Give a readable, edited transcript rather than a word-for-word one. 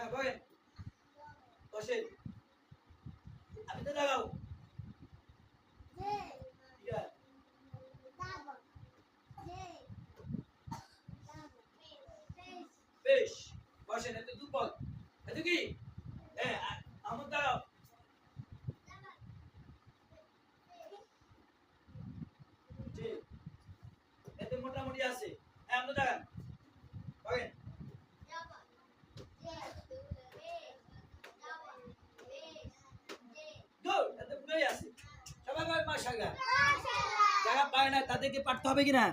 হ্যাঁ বলেন বসেন আপনি তো দাঁড়াও বেশ বসেন এত দুর্বল এত কি হ্যাঁ আমার দাঁড়াও এতে মোটামুটি আছে হ্যাঁ আপনি দাঁড়ান বলেন গুড এত পুরোই আছে সবাই বলেন মাশাআল্লাহ যারা পায় না তাদেরকে পারতে হবে কিনা